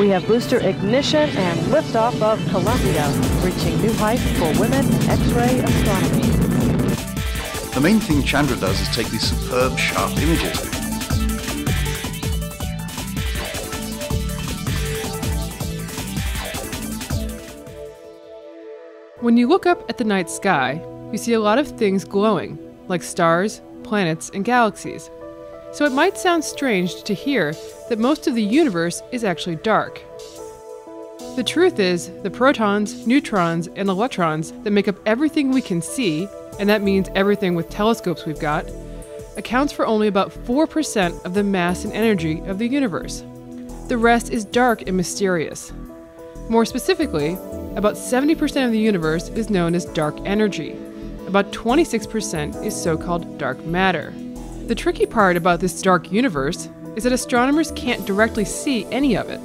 We have booster ignition and liftoff of Columbia, reaching new heights for women in X-ray astronomy. The main thing Chandra does is take these superb, sharp images. When you look up at the night sky, you see a lot of things glowing, like stars, planets, and galaxies. So it might sound strange to hear that most of the universe is actually dark. The truth is, the protons, neutrons, and electrons that make up everything we can see, and that means everything with telescopes we've got, accounts for only about 4% of the mass and energy of the universe. The rest is dark and mysterious. More specifically, about 70% of the universe is known as dark energy. About 26% is so-called dark matter. The tricky part about this dark universe is that astronomers can't directly see any of it.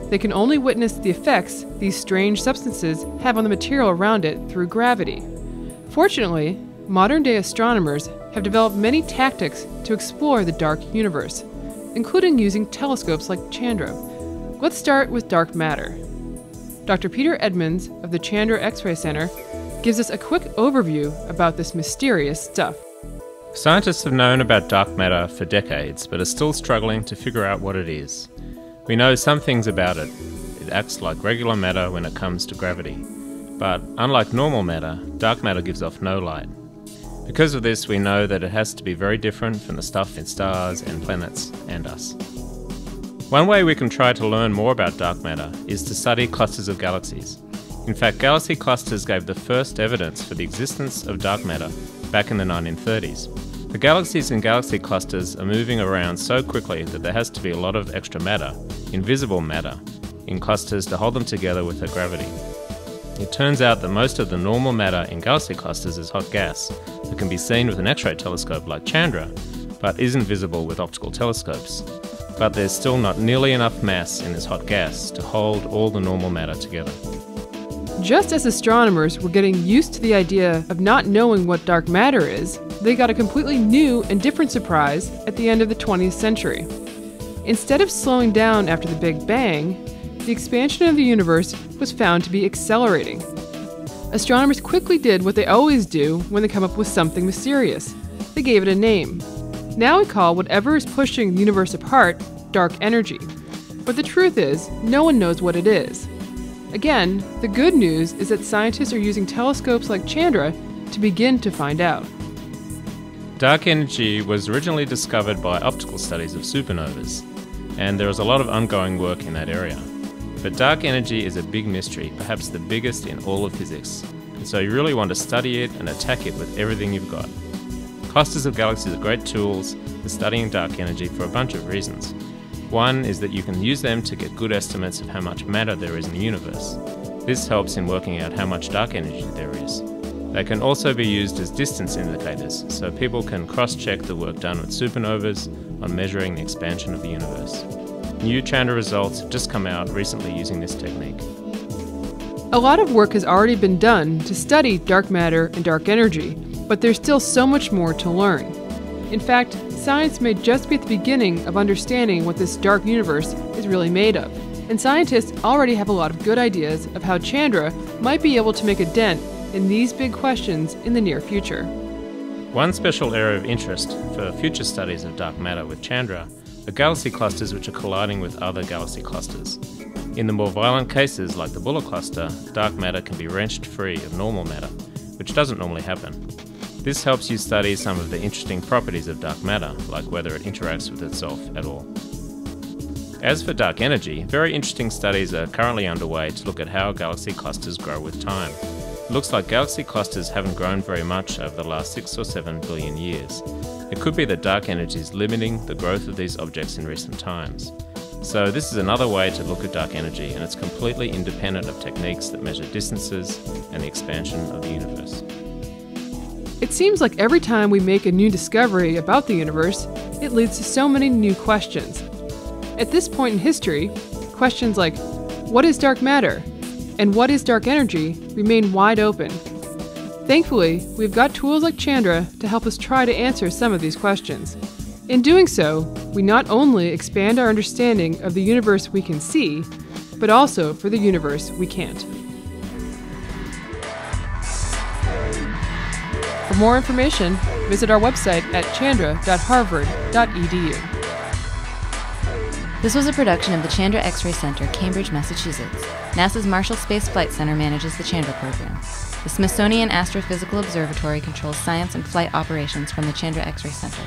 They can only witness the effects these strange substances have on the material around it through gravity. Fortunately, modern-day astronomers have developed many tactics to explore the dark universe, including using telescopes like Chandra. Let's start with dark matter. Dr. Peter Edmonds of the Chandra X-ray Center gives us a quick overview about this mysterious stuff. Scientists have known about dark matter for decades, but are still struggling to figure out what it is. We know some things about it. It acts like regular matter when it comes to gravity. But unlike normal matter, dark matter gives off no light. Because of this, we know that it has to be very different from the stuff in stars and planets and us. One way we can try to learn more about dark matter is to study clusters of galaxies. In fact, galaxy clusters gave the first evidence for the existence of dark matter back in the 1930s. The galaxies in galaxy clusters are moving around so quickly that there has to be a lot of extra matter, invisible matter, in clusters to hold them together with their gravity. It turns out that most of the normal matter in galaxy clusters is hot gas that can be seen with an X-ray telescope like Chandra, but isn't visible with optical telescopes. But there's still not nearly enough mass in this hot gas to hold all the normal matter together. Just as astronomers were getting used to the idea of not knowing what dark matter is, they got a completely new and different surprise at the end of the 20th century. Instead of slowing down after the Big Bang, the expansion of the universe was found to be accelerating. Astronomers quickly did what they always do when they come up with something mysterious. They gave it a name. Now we call whatever is pushing the universe apart dark energy. But the truth is, no one knows what it is. Again, the good news is that scientists are using telescopes like Chandra to begin to find out. Dark energy was originally discovered by optical studies of supernovas, and there is a lot of ongoing work in that area. But dark energy is a big mystery, perhaps the biggest in all of physics, and so you really want to study it and attack it with everything you've got. Clusters of galaxies are great tools for studying dark energy for a bunch of reasons. One is that you can use them to get good estimates of how much matter there is in the universe. This helps in working out how much dark energy there is. They can also be used as distance indicators, so people can cross-check the work done with supernovas on measuring the expansion of the universe. New Chandra results have just come out recently using this technique. A lot of work has already been done to study dark matter and dark energy, but there's still so much more to learn. In fact, science may just be at the beginning of understanding what this dark universe is really made of. And scientists already have a lot of good ideas of how Chandra might be able to make a dent in these big questions in the near future. One special area of interest for future studies of dark matter with Chandra are galaxy clusters which are colliding with other galaxy clusters. In the more violent cases, like the Buller cluster, dark matter can be wrenched free of normal matter, which doesn't normally happen. This helps you study some of the interesting properties of dark matter, like whether it interacts with itself at all. As for dark energy, very interesting studies are currently underway to look at how galaxy clusters grow with time. It looks like galaxy clusters haven't grown very much over the last 6 or 7 billion years. It could be that dark energy is limiting the growth of these objects in recent times. So this is another way to look at dark energy, and it's completely independent of techniques that measure distances and the expansion of the universe. It seems like every time we make a new discovery about the universe, it leads to so many new questions. At this point in history, questions like, what is dark matter? And what is dark energy remain wide open. Thankfully, we've got tools like Chandra to help us try to answer some of these questions. In doing so, we not only expand our understanding of the universe we can see, but also for the universe we can't. For more information, visit our website at chandra.harvard.edu. This was a production of the Chandra X-ray Center, Cambridge, Massachusetts. NASA's Marshall Space Flight Center manages the Chandra program. The Smithsonian Astrophysical Observatory controls science and flight operations from the Chandra X-ray Center.